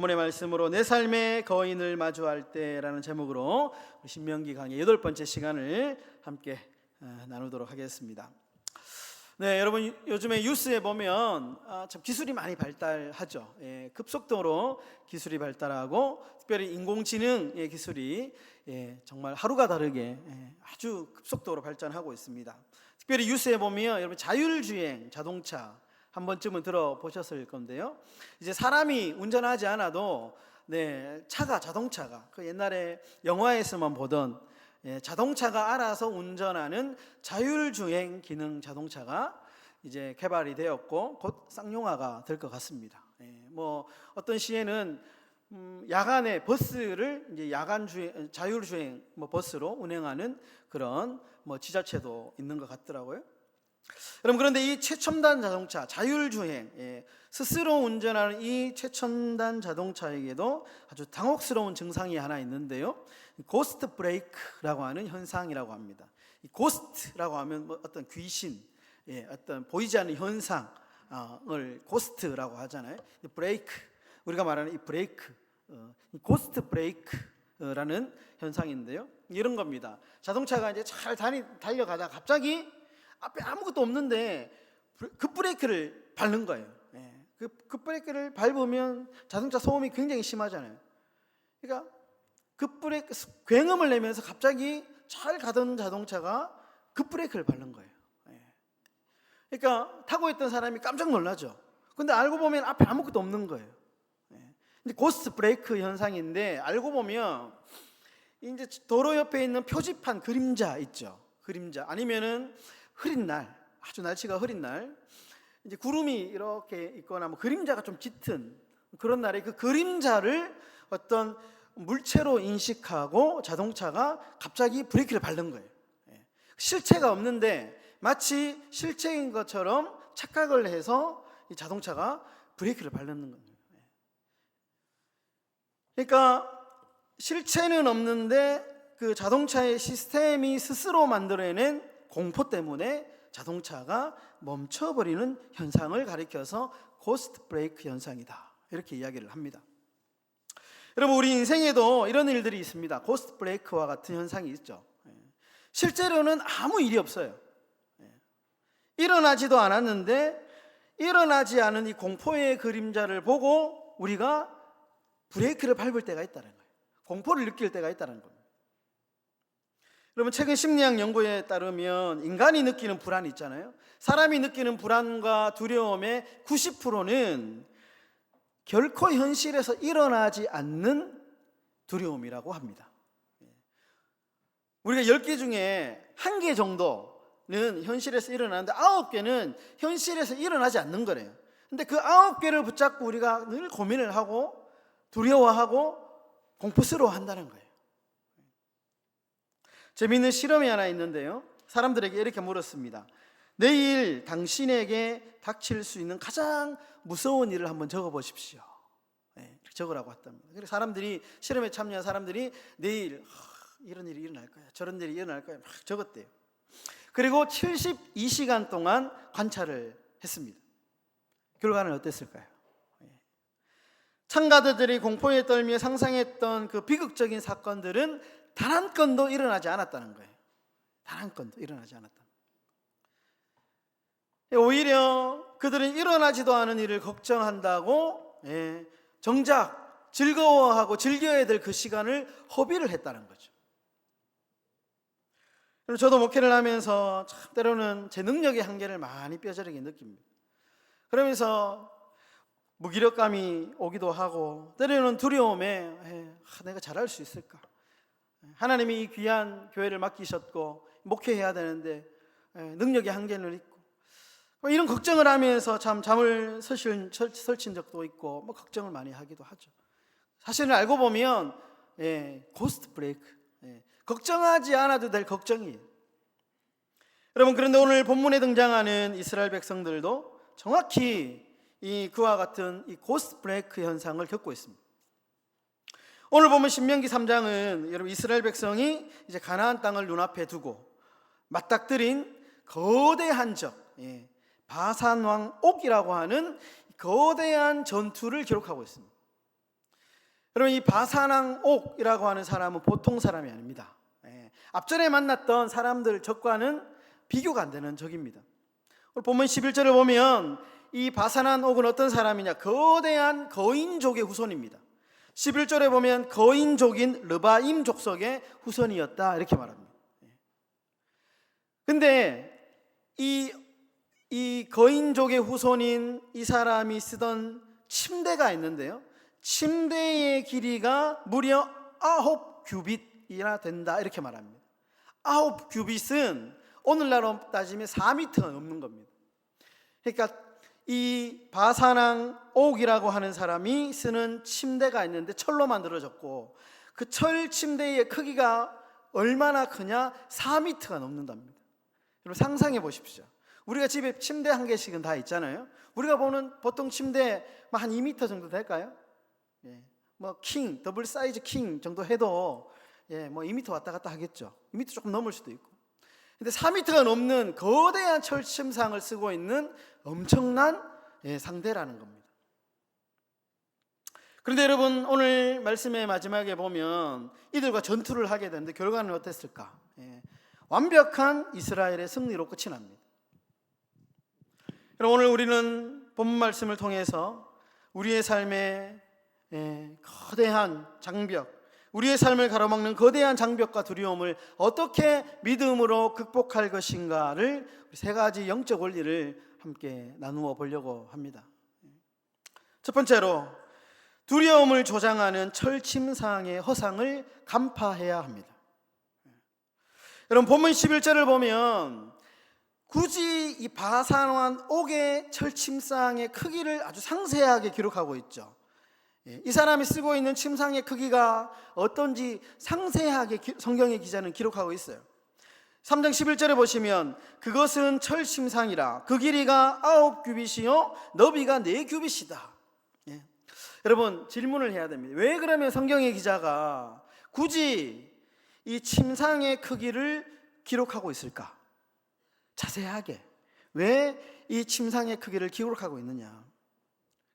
본문의 말씀으로 내 삶의 거인을 마주할 때라는 제목으로 신명기 강의 8번째 시간을 함께 나누도록 하겠습니다. 네, 여러분 요즘에 뉴스에 보면 참 기술이 많이 발달하죠. 급속도로 기술이 발달하고 특별히 인공지능의 기술이 정말 하루가 다르게 아주 급속도로 발전하고 있습니다. 특별히 뉴스에 보면 여러분 자율주행 자동차 한 번쯤은 들어보셨을 건데요. 이제 사람이 운전하지 않아도 자동차가 그 옛날에 영화에서만 보던 자동차가 알아서 운전하는 자율주행 기능 자동차가 이제 개발이 되었고 곧 쌍용화가 될 것 같습니다. 뭐 어떤 시에는 야간에 버스를 이제 야간 주행 자율주행 버스로 운행하는 그런 지자체도 있는 것 같더라고요. 여러분, 그런데 이 최첨단 자동차 자율주행 스스로 운전하는 이 최첨단 자동차에게도 아주 당혹스러운 증상이 하나 있는데요. 고스트 브레이크라고 하는 현상이라고 합니다. 이 고스트라고 하면 어떤 귀신, 어떤 보이지 않는 현상을 고스트라고 하잖아요. 이 브레이크, 우리가 말하는 이 브레이크, 이 고스트 브레이크라는 현상인데요. 이런 겁니다. 자동차가 이제 잘 달려가다가 갑자기 앞에 아무것도 없는데 급브레이크를 밟는 거예요. 급브레이크를 밟으면 자동차 소음이 굉장히 심하잖아요. 그러니까 급브레이크 굉음을 내면서 갑자기 잘 가던 자동차가 급브레이크를 밟는 거예요. 그러니까 타고 있던 사람이 깜짝 놀라죠. 근데 알고 보면 앞에 아무것도 없는 거예요. 이제 고스트 브레이크 현상인데, 알고 보면 이제 도로 옆에 있는 표지판 그림자 있죠. 그림자 아니면은 흐린 날, 아주 날씨가 흐린 날, 이제 구름이 이렇게 있거나 그림자가 좀 짙은 그런 날에 그 그림자를 어떤 물체로 인식하고 자동차가 갑자기 브레이크를 밟는 거예요. 실체가 없는데 마치 실체인 것처럼 착각을 해서 이 자동차가 브레이크를 밟는 거예요. 그러니까 실체는 없는데 그 자동차의 시스템이 스스로 만들어낸 공포 때문에 자동차가 멈춰버리는 현상을 가리켜서 고스트 브레이크 현상이다, 이렇게 이야기를 합니다. 여러분, 우리 인생에도 이런 일들이 있습니다. 고스트 브레이크와 같은 현상이 있죠. 실제로는 아무 일이 없어요. 일어나지도 않았는데 일어나지 않은 이 공포의 그림자를 보고 우리가 브레이크를 밟을 때가 있다는 거예요. 공포를 느낄 때가 있다는 겁니다. 여러분, 최근 심리학 연구에 따르면 인간이 느끼는 불안이 있잖아요. 사람이 느끼는 불안과 두려움의 90%는 결코 현실에서 일어나지 않는 두려움이라고 합니다. 우리가 10개 중에 1개 정도는 현실에서 일어나는데 9개는 현실에서 일어나지 않는 거래요. 근데 그 9개를 붙잡고 우리가 늘 고민을 하고 두려워하고 공포스러워 한다는 거예요. 재미있는 실험이 하나 있는데요. 사람들에게 이렇게 물었습니다. 내일 당신에게 닥칠 수 있는 가장 무서운 일을 한번 적어보십시오. 이렇게 적으라고 했답니다. 그래서 사람들이, 실험에 참여한 사람들이 내일 이런 일이 일어날 거야, 저런 일이 일어날 거야 막 적었대요. 그리고 72시간 동안 관찰을 했습니다. 결과는 어땠을까요? 참가자들이 공포에 떨며 상상했던 그 비극적인 사건들은 단 한 건도 일어나지 않았다는 거예요. 단 한 건도 일어나지 않았다. 오히려 그들은 일어나지도 않은 일을 걱정한다고 정작 즐거워하고 즐겨야 될 그 시간을 허비를 했다는 거죠. 저도 목회를 하면서 참 때로는 제 능력의 한계를 많이 뼈저리게 느낍니다. 그러면서 무기력감이 오기도 하고, 때로는 두려움에 내가 잘할 수 있을까? 하나님이 이 귀한 교회를 맡기셨고 목회해야 되는데 능력의 한계는 있고, 이런 걱정을 하면서 참 잠을 설친 적도 있고 걱정을 많이 하기도 하죠. 사실은 알고 보면 고스트 브레이크, 걱정하지 않아도 될 걱정이에요. 여러분, 그런데 오늘 본문에 등장하는 이스라엘 백성들도 정확히 그와 같은 이 고스트 브레이크 현상을 겪고 있습니다. 오늘 보면 신명기 3장은 여러분 이스라엘 백성이 이제 가나안 땅을 눈앞에 두고 맞닥뜨린 거대한 적, 바산 왕 옥이라고 하는 거대한 전투를 기록하고 있습니다. 여러분, 이 바산왕옥이라고 하는 사람은 보통 사람이 아닙니다. 앞전에 만났던 사람들 적과는 비교가 안 되는 적입니다. 오늘 본문 11절을 보면 이 바산왕옥은 어떤 사람이냐? 거대한 거인족의 후손입니다. 11절에 보면 거인족인 르바임 족속의 후손이었다 이렇게 말합니다. 근데 이 거인족의 후손인 이 사람이 쓰던 침대가 있는데요, 침대의 길이가 무려 9규빗이나 된다 이렇게 말합니다. 9규빗은 오늘날로 따지면 4m가 넘는 겁니다. 그러니까 이 바산왕옥이라고 하는 사람이 쓰는 침대가 있는데 철로 만들어졌고, 그 철 침대의 크기가 얼마나 크냐? 4m가 넘는답니다. 여러분 상상해 보십시오. 우리가 집에 침대 한 개씩은 다 있잖아요. 우리가 보는 보통 침대 한 2m 정도 될까요? 뭐 킹, 더블 사이즈 킹 정도 해도 뭐 2m 왔다 갔다 하겠죠. 2m 조금 넘을 수도 있고. 근데 4m가 넘는 거대한 철 침상을 쓰고 있는 엄청난 상대라는 겁니다. 그런데 여러분, 오늘 말씀의 마지막에 보면 이들과 전투를 하게 되는데 결과는 어땠을까? 완벽한 이스라엘의 승리로 끝이 납니다. 오늘 우리는 본문 말씀을 통해서 우리의 삶의 거대한 장벽, 우리의 삶을 가로막는 거대한 장벽과 두려움을 어떻게 믿음으로 극복할 것인가를 세 가지 영적 원리를 함께 나누어 보려고 합니다. 첫 번째로, 두려움을 조장하는 철침상의 허상을 간파해야 합니다. 여러분, 본문 11절을 보면 굳이 이 바산왕옥의 철침상의 크기를 아주 상세하게 기록하고 있죠. 이 사람이 쓰고 있는 침상의 크기가 어떤지 상세하게 성경의 기자는 기록하고 있어요. 3장 11절에 보시면 그것은 철침상이라 그 길이가 9규빗이요 너비가 4규빗이다. 여러분, 질문을 해야 됩니다. 왜 그러면 성경의 기자가 굳이 이 침상의 크기를 기록하고 있을까? 자세하게 왜 이 침상의 크기를 기록하고 있느냐?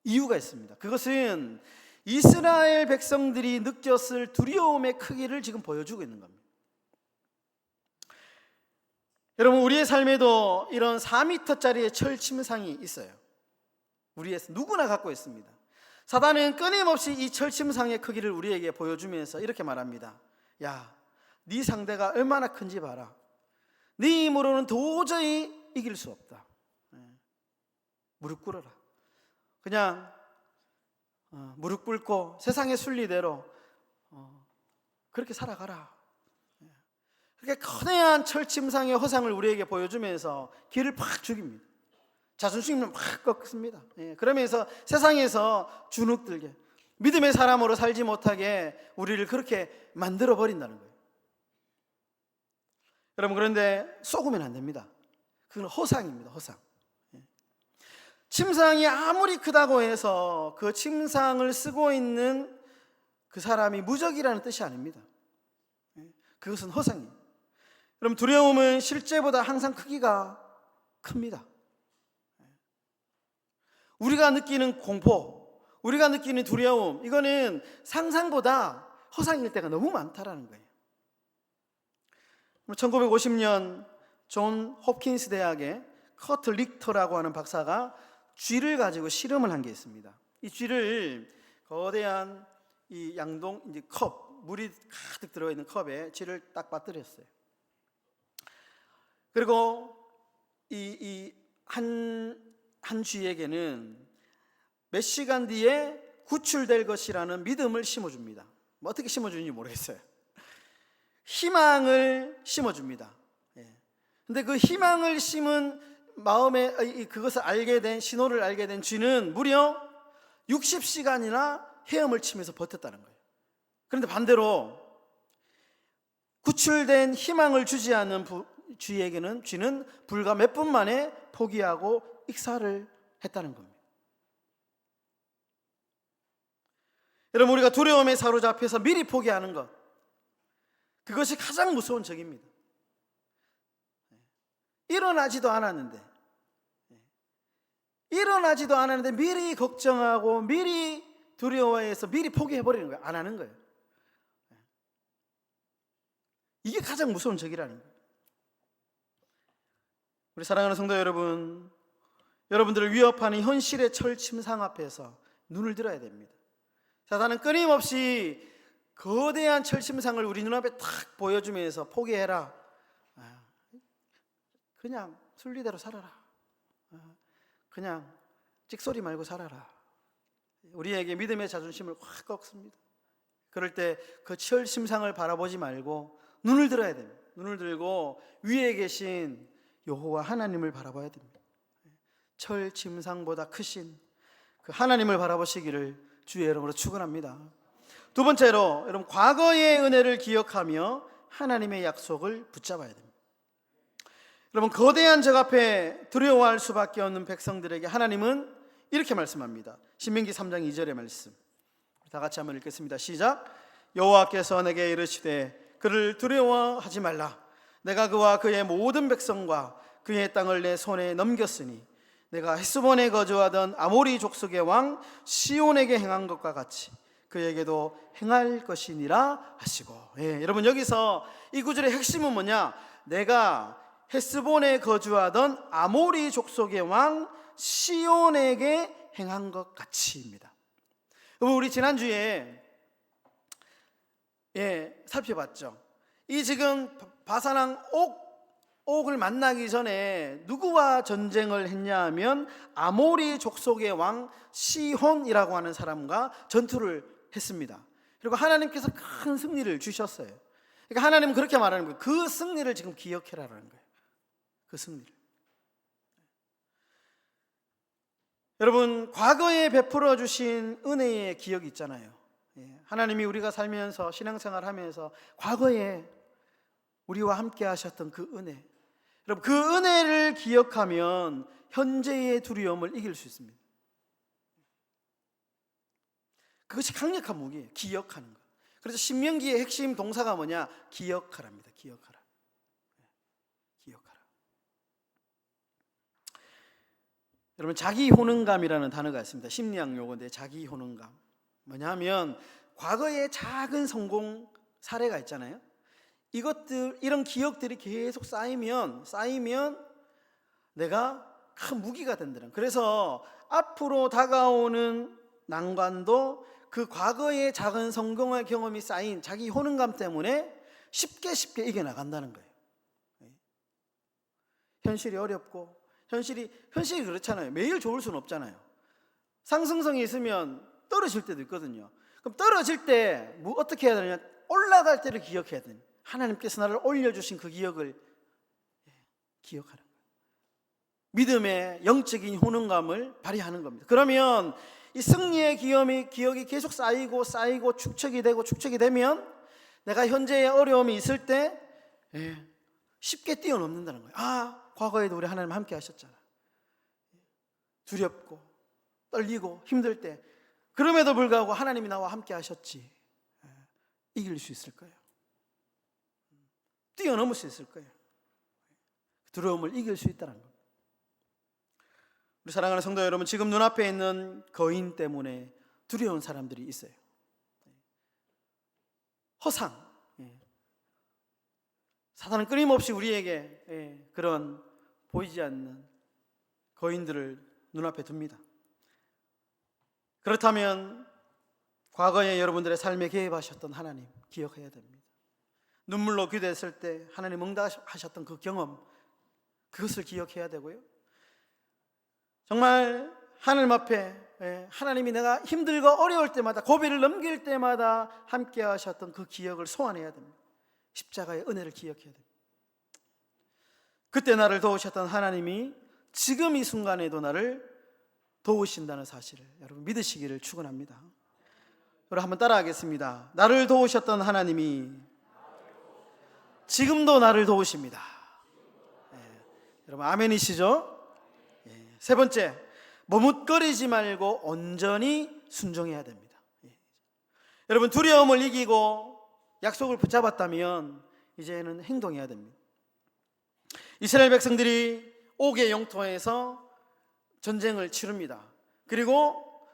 이유가 있습니다. 그것은 이스라엘 백성들이 느꼈을 두려움의 크기를 지금 보여주고 있는 겁니다. 여러분, 우리의 삶에도 이런 4m짜리의 철 침상이 있어요. 우리의 누구나 갖고 있습니다. 사단은 끊임없이 이 철 침상의 크기를 우리에게 보여주면서 이렇게 말합니다. 야, 네 상대가 얼마나 큰지 봐라. 네 힘으로는 도저히 이길 수 없다. 무릎 꿇어라. 그냥 무릎 꿇고 세상의 순리대로 그렇게 살아가라. 그렇게 거대한 철침상의 허상을 우리에게 보여주면서 기를 팍 죽입니다. 자존심을 팍 꺾습니다. 그러면서 세상에서 주눅들게, 믿음의 사람으로 살지 못하게 우리를 그렇게 만들어 버린다는 거예요. 여러분, 그런데 속으면 안 됩니다. 그건 허상입니다. 허상. 침상이 아무리 크다고 해서 그 침상을 쓰고 있는 그 사람이 무적이라는 뜻이 아닙니다. 그것은 허상이에요. 여러분, 두려움은 실제보다 항상 크기가 큽니다. 우리가 느끼는 공포, 우리가 느끼는 두려움, 이거는 상상보다 허상일 때가 너무 많다라는 거예요. 1950년 존 홉킨스 대학의 커트 리크터라고 하는 박사가 쥐를 가지고 실험을 한 게 있습니다. 이 쥐를 거대한 이 양동 이제 컵, 물이 가득 들어있는 컵에 쥐를 딱 빠뜨렸어요. 그리고 이 한 쥐에게는 몇 시간 뒤에 구출될 것이라는 믿음을 심어줍니다. 뭐 어떻게 심어주는지 모르겠어요. 희망을 심어줍니다. 근데 그 희망을 심은 마음에 그것을 알게 된, 신호를 알게 된 쥐는 무려 60시간이나 헤엄을 치면서 버텼다는 거예요. 그런데 반대로 구출된 희망을 주지 않는 쥐는 불과 몇 분 만에 포기하고 익사를 했다는 겁니다. 여러분, 우리가 두려움에 사로잡혀서 미리 포기하는 것, 그것이 가장 무서운 적입니다. 일어나지도 않았는데 미리 걱정하고 미리 두려워해서 미리 포기해버리는 거예요. 안 하는 거예요. 이게 가장 무서운 적이라는 거예요. 우리 사랑하는 성도 여러분, 여러분들을 위협하는 현실의 철침상 앞에서 눈을 들어야 됩니다. 사단은 끊임없이 거대한 철침상을 우리 눈앞에 탁 보여주면서 포기해라, 그냥 순리대로 살아라, 그냥 찍소리 말고 살아라, 우리에게 믿음의 자존심을 확 꺾습니다. 그럴 때 그 철침상을 바라보지 말고 눈을 들어야 됩니다. 눈을 들고 위에 계신 여호와 하나님을 바라봐야 됩니다. 철침상보다 크신 그 하나님을 바라보시기를 주의 이름으로 축원합니다. 두 번째로, 여러분, 과거의 은혜를 기억하며 하나님의 약속을 붙잡아야 됩니다. 여러분, 거대한 적 앞에 두려워할 수밖에 없는 백성들에게 하나님은 이렇게 말씀합니다. 신명기 3장 2절의 말씀, 다 같이 한번 읽겠습니다. 시작. 여호와께서 내게 이르시되 그를 두려워하지 말라. 내가 그와 그의 모든 백성과 그의 땅을 내 손에 넘겼으니 내가 헤스본에 거주하던 아모리 족속의 왕 시온에게 행한 것과 같이 그에게도 행할 것이니라 하시고. 여러분, 여기서 이 구절의 핵심은 뭐냐? 내가 헤스본에 거주하던 아모리 족속의 왕 시온에게 행한 것 같이입니다. 여러분, 우리 지난주에 살펴봤죠. 이 지금 바산왕 옥을 만나기 전에 누구와 전쟁을 했냐 하면 아모리 족속의 왕 시혼이라고 하는 사람과 전투를 했습니다. 그리고 하나님께서 큰 승리를 주셨어요. 그러니까 하나님은 그렇게 말하는 거예요. 그 승리를 지금 기억해라라는 거예요. 그 승리를. 여러분, 과거에 베풀어 주신 은혜의 기억이 있잖아요. 하나님이 우리가 살면서 신앙생활 하면서 과거에 우리와 함께 하셨던 그 은혜, 여러분, 그 은혜를 기억하면 현재의 두려움을 이길 수 있습니다. 그것이 강력한 무기예요. 기억하는 것. 그래서 신명기의 핵심 동사가 뭐냐? 기억하랍니다. 기억하라. 기억하라. 여러분, 자기 효능감이라는 단어가 있습니다. 심리학 용어인데 자기 효능감. 뭐냐면 과거의 작은 성공 사례가 있잖아요. 이런 기억들이 계속 쌓이면 내가 큰 무기가 된다는. 그래서 앞으로 다가오는 난관도 그 과거의 작은 성공의 경험이 쌓인 자기 효능감 때문에 쉽게 이겨나간다는 거예요. 현실이 어렵고 현실이 그렇잖아요. 매일 좋을 수는 없잖아요. 상승성이 있으면 떨어질 때도 있거든요. 그럼 떨어질 때 어떻게 해야 되느냐? 올라갈 때를 기억해야 되는. 하나님께서 나를 올려주신 그 기억을 기억하는 거예요. 믿음의 영적인 효능감을 발휘하는 겁니다. 그러면 이 승리의 기억이 계속 쌓이고 축적이 되면 내가 현재의 어려움이 있을 때 쉽게 뛰어넘는다는 거예요. 과거에도 우리 하나님 함께 하셨잖아. 두렵고 떨리고 힘들 때 그럼에도 불구하고 하나님이 나와 함께 하셨지. 이길 수 있을 거예요. 뛰어넘을 수 있을 거예요. 두려움을 이길 수 있다는 겁니다. 우리 사랑하는 성도 여러분, 지금 눈앞에 있는 거인 때문에 두려운 사람들이 있어요. 허상. 사탄은 끊임없이 우리에게 그런 보이지 않는 거인들을 눈앞에 둡니다. 그렇다면 과거에 여러분들의 삶에 개입하셨던 하나님 기억해야 됩니다. 눈물로 기도했을 때 하나님 응답하셨던 그 경험, 그것을 기억해야 되고요. 정말 하나님 앞에 하나님이 내가 힘들고 어려울 때마다, 고비를 넘길 때마다 함께 하셨던 그 기억을 소환해야 됩니다. 십자가의 은혜를 기억해야 됩니다. 그때 나를 도우셨던 하나님이 지금 이 순간에도 나를 도우신다는 사실을 여러분 믿으시기를 축원합니다. 여러분 한번 따라하겠습니다. 나를 도우셨던 하나님이 지금도 나를 도우십니다. 여러분 아멘이시죠? 세 번째, 머뭇거리지 말고 온전히 순종해야 됩니다. 여러분 두려움을 이기고 약속을 붙잡았다면 이제는 행동해야 됩니다. 이스라엘 백성들이 옥의 영토에서 전쟁을 치릅니다. 그리고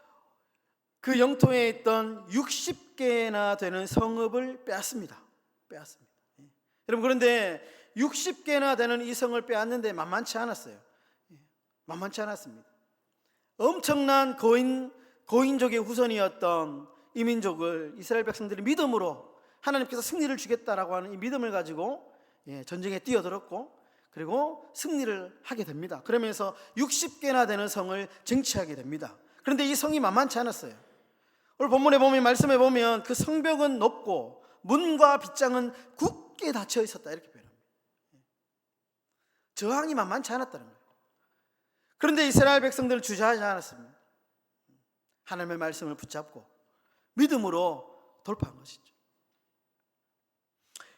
그 영토에 있던 60개나 되는 성읍을 빼앗습니다. 여러분, 그런데 60개나 되는 이 성을 빼앗는데 만만치 않았어요. 만만치 않았습니다. 엄청난 고인족의 후손이었던 이 민족을 이스라엘 백성들이 믿음으로 하나님께서 승리를 주겠다라고 하는 이 믿음을 가지고 전쟁에 뛰어들었고, 그리고 승리를 하게 됩니다. 그러면서 60개나 되는 성을 쟁취하게 됩니다. 그런데 이 성이 만만치 않았어요. 오늘 본문에 보면, 말씀에 보면 그 성벽은 높고 문과 빗장은 굳게 닫혀 있었다, 이렇게 표현합니다. 저항이 만만치 않았다는 거예요. 그런데 이스라엘 백성들은 주저하지 않았습니다. 하나님의 말씀을 붙잡고 믿음으로 돌파한 것이죠.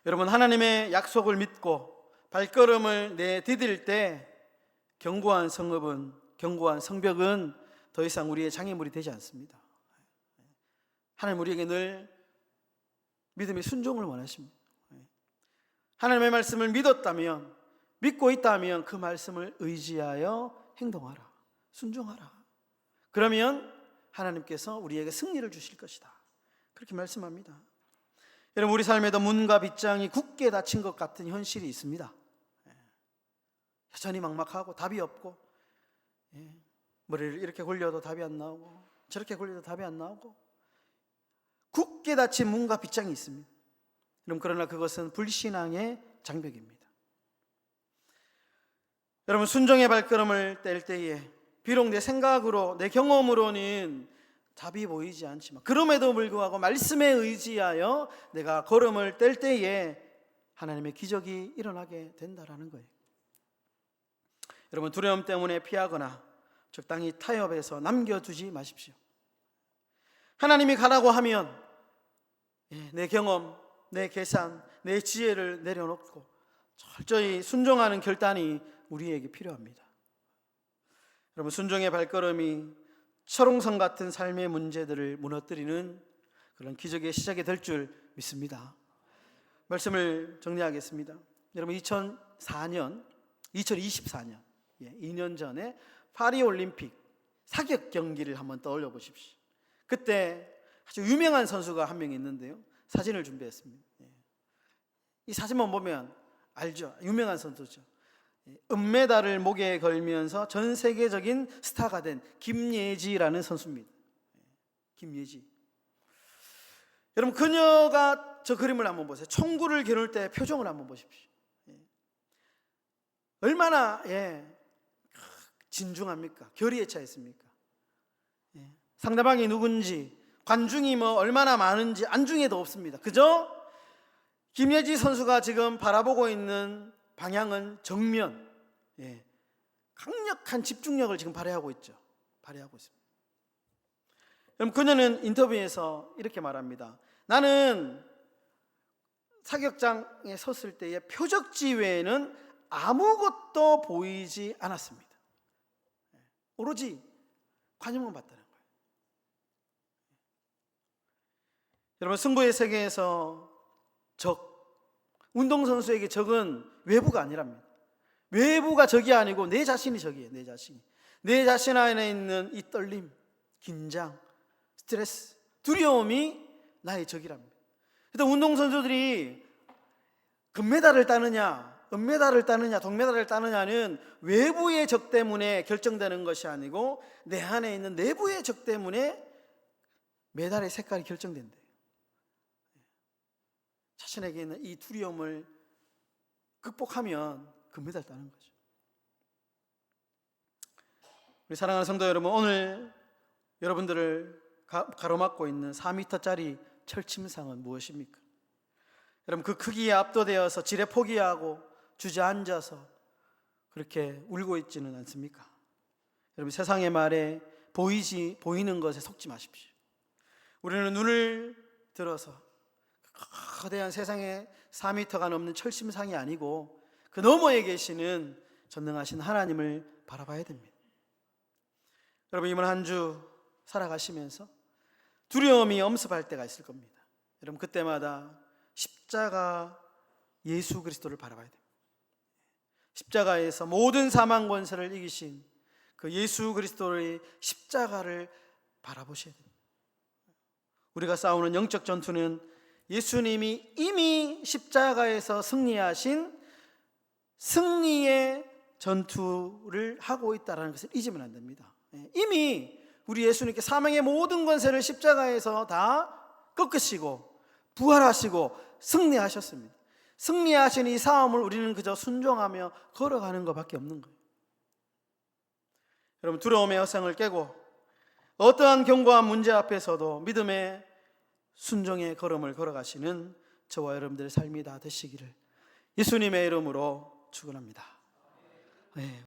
여러분, 하나님의 약속을 믿고 발걸음을 내디딜 때 견고한 성벽은 더 이상 우리의 장애물이 되지 않습니다. 하나님 우리에게 늘 믿음의 순종을 원하십니다. 하나님의 말씀을 믿고 있다면 그 말씀을 의지하여 행동하라, 순종하라. 그러면 하나님께서 우리에게 승리를 주실 것이다, 그렇게 말씀합니다. 여러분, 우리 삶에도 문과 빗장이 굳게 닫힌 것 같은 현실이 있습니다. 여전히 막막하고 답이 없고, 머리를 이렇게 굴려도 답이 안 나오고 저렇게 굴려도 답이 안 나오고 굳게 닫힌 문과 빗장이 있습니다. 그러나 그것은 불신앙의 장벽입니다. 여러분, 순종의 발걸음을 뗄 때에 비록 내 생각으로, 내 경험으로는 답이 보이지 않지만, 그럼에도 불구하고 말씀에 의지하여 내가 걸음을 뗄 때에 하나님의 기적이 일어나게 된다라는 거예요. 여러분, 두려움 때문에 피하거나 적당히 타협해서 남겨두지 마십시오. 하나님이 가라고 하면 내 경험, 내 계산, 내 지혜를 내려놓고 철저히 순종하는 결단이 우리에게 필요합니다. 여러분, 순종의 발걸음이 철옹성 같은 삶의 문제들을 무너뜨리는 그런 기적의 시작이 될 줄 믿습니다. 말씀을 정리하겠습니다. 여러분, 2024년 2년 전에 파리올림픽 사격 경기를 한번 떠올려 보십시오. 그때 아주 유명한 선수가 한 명 있는데요, 사진을 준비했습니다. 이 사진만 보면 알죠? 유명한 선수죠. 은메달을 목에 걸면서 전 세계적인 스타가 된 김예지라는 선수입니다. 김예지. 여러분, 그녀가 저 그림을 한번 보세요. 총구를 겨눌 때 표정을 한번 보십시오. 얼마나 진중합니까? 결의에 차 있습니까? 상대방이 누군지, 관중이 얼마나 많은지 안중에도 없습니다. 그저 김예지 선수가 지금 바라보고 있는 방향은 정면, 강력한 집중력을 지금 발휘하고 있습니다. 그럼 그녀는 인터뷰에서 이렇게 말합니다. 나는 사격장에 섰을 때의 표적지 외에는 아무것도 보이지 않았습니다. 오로지 관용만 봤다는 거예요. 여러분, 승부의 세계에서 운동선수에게 적은 외부가 아니랍니다. 외부가 적이 아니고 내 자신이 적이에요. 내 자신 안에 있는 이 떨림, 긴장, 스트레스, 두려움이 나의 적이랍니다. 그래서 운동선수들이 금메달을 따느냐, 은메달을 따느냐, 동메달을 따느냐는 외부의 적 때문에 결정되는 것이 아니고 내 안에 있는 내부의 적 때문에 메달의 색깔이 결정된대요. 자신에게 있는 이 두려움을 극복하면 금메달 따는 거죠. 우리 사랑하는 성도 여러분, 오늘 여러분들을 가로막고 있는 4m짜리 철침상은 무엇입니까? 여러분, 그 크기에 압도되어서 지레 포기하고 주저앉아서 그렇게 울고 있지는 않습니까? 여러분, 세상의 말에 보이는 것에 속지 마십시오. 우리는 눈을 들어서 거대한 세상에 4m가 넘는 철심상이 아니고 그 너머에 계시는 전능하신 하나님을 바라봐야 됩니다. 여러분, 이번 한 주 살아가시면서 두려움이 엄습할 때가 있을 겁니다. 여러분, 그때마다 십자가 예수 그리스도를 바라봐야 됩니다. 십자가에서 모든 사망 권세를 이기신 그 예수 그리스도의 십자가를 바라보셔야 됩니다. 우리가 싸우는 영적 전투는 예수님이 이미 십자가에서 승리하신 승리의 전투를 하고 있다는 것을 잊으면 안 됩니다. 이미 우리 예수님께 사망의 모든 권세를 십자가에서 다 꺾으시고 부활하시고 승리하셨습니다. 승리하신 이 싸움을 우리는 그저 순종하며 걸어가는 것밖에 없는 거예요. 여러분, 두려움의 여성을 깨고 어떠한 견고한 문제 앞에서도 믿음의 순종의 걸음을 걸어가시는 저와 여러분들의 삶이 다 되시기를 예수님의 이름으로 축원합니다. 네.